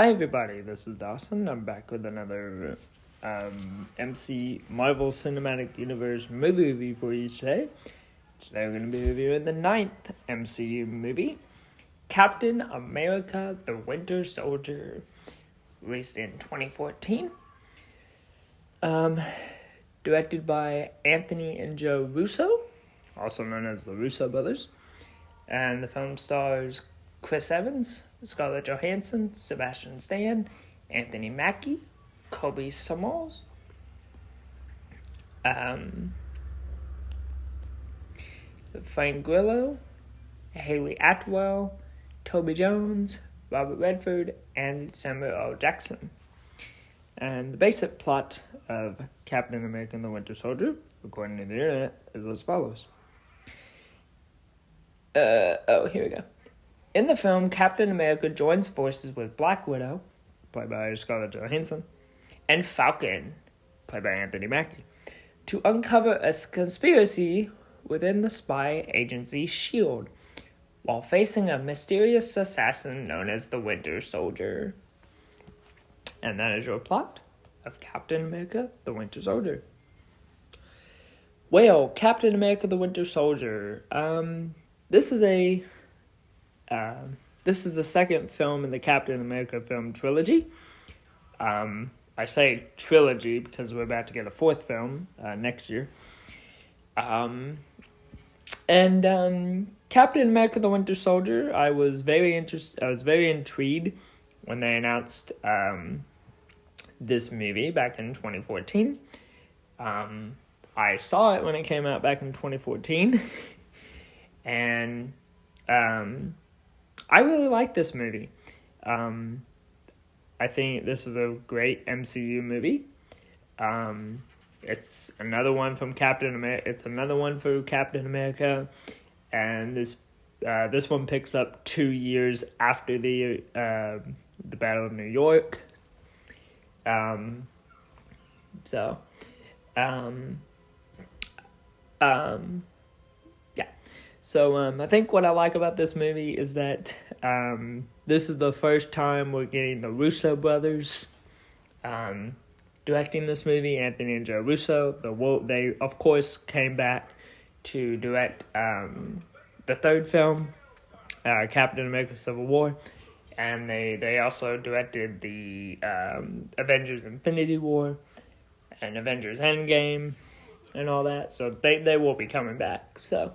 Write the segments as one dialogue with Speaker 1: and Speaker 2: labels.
Speaker 1: Hi everybody, this is Dawson. I'm back with another Marvel Cinematic Universe movie review for you today. Today we're going to be reviewing the 9th MCU movie, Captain America the Winter Soldier, released in 2014. Directed by Anthony and Joe Russo, also known as the Russo brothers. And the film stars Chris Evans, Scarlett Johansson, Sebastian Stan, Anthony Mackie, Kobe Smulders, Frank Grillo, Haley Atwell, Toby Jones, Robert Redford, and Samuel L. Jackson. And the basic plot of Captain America and the Winter Soldier, according to the internet, is as follows. Here we go. In the film, Captain America joins forces with Black Widow, played by Scarlett Johansson, and Falcon, played by Anthony Mackie, to uncover a conspiracy within the spy agency S.H.I.E.L.D., while facing a mysterious assassin known as the Winter Soldier. And that is your plot of Captain America, the Winter Soldier. Well, Captain America, the Winter Soldier. This is the second film in the Captain America film trilogy. I say trilogy because we're about to get a fourth film next year. Captain America: The Winter Soldier, I was very intrigued when they announced this movie back in 2014. I saw it when it came out back in 2014, and I really like this movie. I think this is a great MCU movie. It's another one from Captain America. It's another one for Captain America, and this one picks up 2 years after the Battle of New York. So I think what I like about this movie is that this is the first time we're getting the Russo brothers directing this movie. Anthony and Joe Russo. They of course came back to direct the third film, Captain America: Civil War, and they also directed the Avengers: Infinity War and Avengers: Endgame and all that. So they will be coming back. So.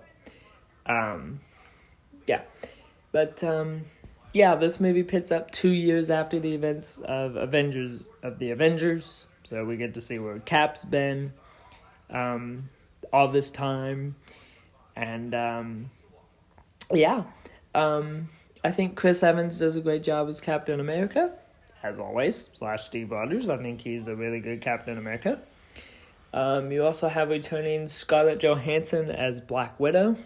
Speaker 1: This movie picks up 2 years after the events of the Avengers, so we get to see where Cap's been, all this time, and, I think Chris Evans does a great job as Captain America, as always, / Steve Rogers. I think he's a really good Captain America. You also have returning Scarlett Johansson as Black Widow,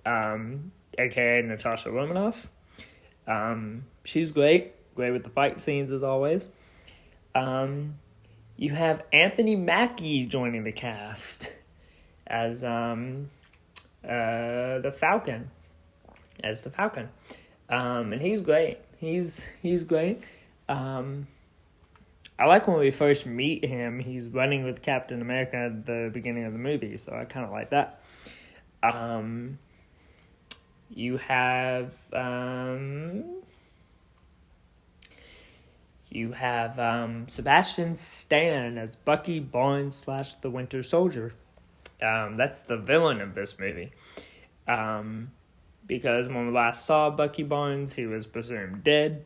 Speaker 1: aka Natasha Romanoff. She's great with the fight scenes as always. You have Anthony Mackie joining the cast as the Falcon. And he's great. He's great. I like when we first meet him, he's running with Captain America at the beginning of the movie, so I kind of like that. You have Sebastian Stan as Bucky Barnes / the Winter Soldier. That's the villain of this movie. Because when we last saw Bucky Barnes, he was presumed dead.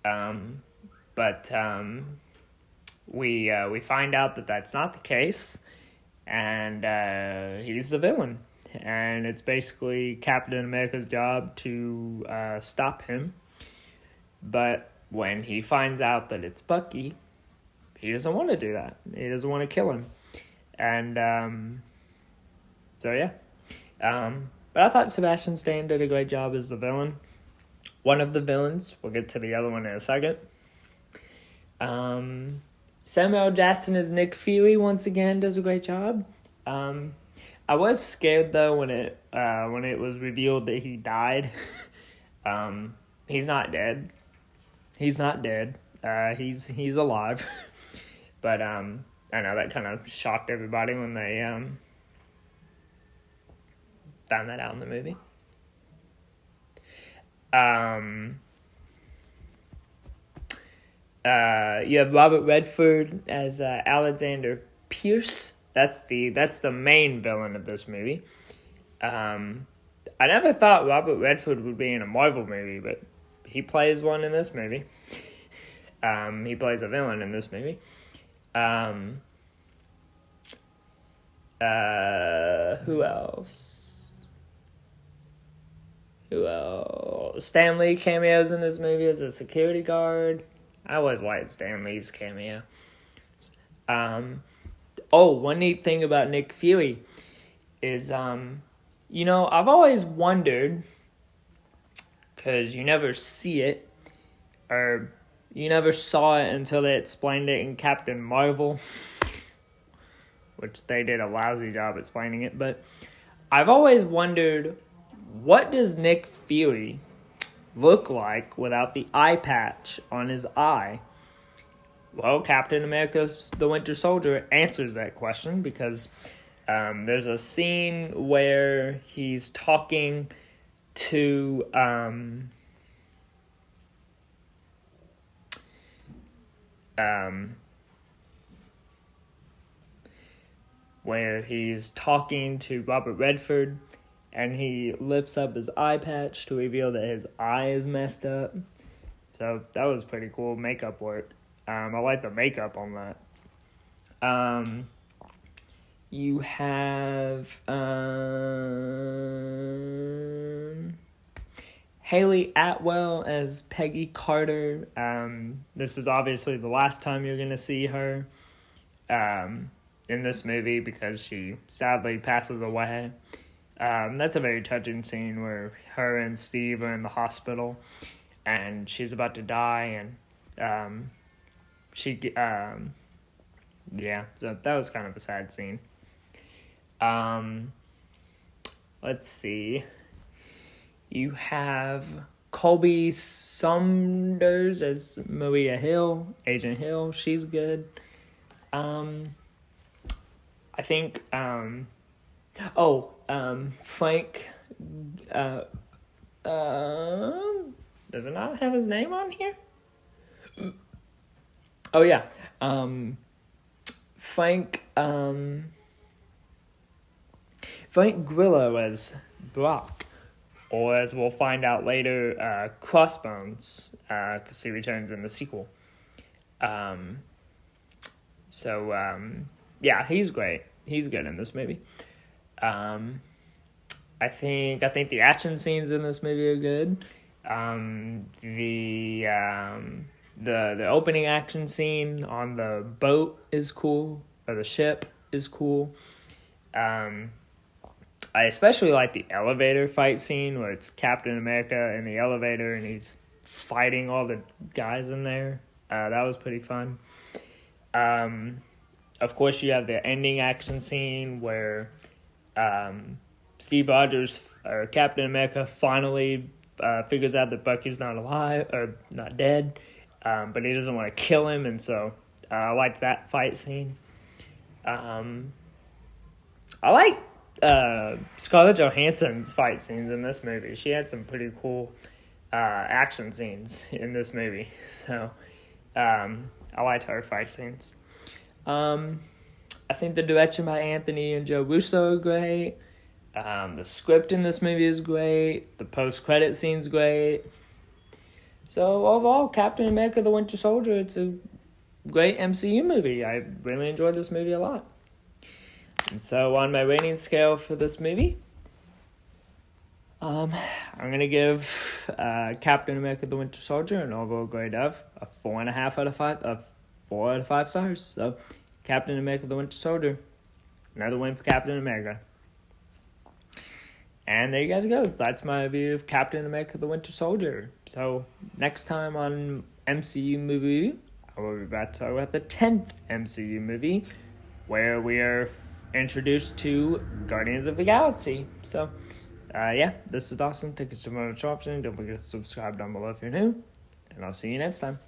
Speaker 1: But we find out that that's not the case, and he's the villain. And it's basically Captain America's job to stop him. But when he finds out that it's Bucky, he doesn't want to do that. He doesn't want to kill him. And, but I thought Sebastian Stan did a great job as the villain. One of the villains. We'll get to the other one in a second. Samuel L. Jackson as Nick Fury once again does a great job. I was scared though when it was revealed that he died. He's not dead. He's alive. But I know that kind of shocked everybody when they found that out in the movie. You have Robert Redford as Alexander Pierce. That's the main villain of this movie. I never thought Robert Redford would be in a Marvel movie, but he plays one in this movie. He plays a villain in this movie. Who else? Stan Lee cameos in this movie as a security guard. I always liked Stan Lee's cameo. One neat thing about Nick Fury is, I've always wondered, because you never see it, or you never saw it until they explained it in Captain Marvel, which they did a lousy job explaining it, but I've always wondered, what does Nick Fury look like without the eye patch on his eye? Well, Captain America the Winter Soldier answers that question, because there's a scene where he's talking to Robert Redford, and he lifts up his eye patch to reveal that his eye is messed up. So that was pretty cool makeup work. I like the makeup on that. You have Haley Atwell as Peggy Carter. This is obviously the last time you're going to see her in this movie, because she sadly passes away. That's a very touching scene where her and Steve are in the hospital and she's about to die, and so that was kind of a sad scene. Let's see. You have Colby Saunders as Maria Hill, Agent Hill. She's good. I think, Frank, does it not have his name on here? Oh, yeah. Frank Grillo as Brock, or as we'll find out later, Crossbones, because he returns in the sequel. He's great. He's good in this movie. I think the action scenes in this movie are good. The opening action scene on the boat is cool, or the ship is cool. I especially like the elevator fight scene where it's Captain America in the elevator and he's fighting all the guys in there. That was pretty fun. Of course, you have the ending action scene where Steve Rogers, or Captain America, finally figures out that Bucky's not alive, or not dead, but he doesn't want to kill him, and so I like that fight scene. I like Scarlett Johansson's fight scenes in this movie. She had some pretty cool action scenes in this movie, so I liked her fight scenes. I think the direction by Anthony and Joe Russo are great. The script in this movie is great. The post-credit scene's great. So overall, Captain America the Winter Soldier, it's a great MCU movie. I really enjoyed this movie a lot. And so on my rating scale for this movie, I'm going to give Captain America the Winter Soldier an overall grade of a 4.5 out of 5, of 4 out of 5 stars. So Captain America the Winter Soldier, another win for Captain America. And there you guys go. That's my review of Captain America the Winter Soldier. So next time on MCU Movie, I will be about to talk about the 10th MCU movie, where we are introduced to Guardians of the Galaxy. So, this is Dawson. Thank you so much for watching. Don't forget to subscribe down below if you're new. And I'll see you next time.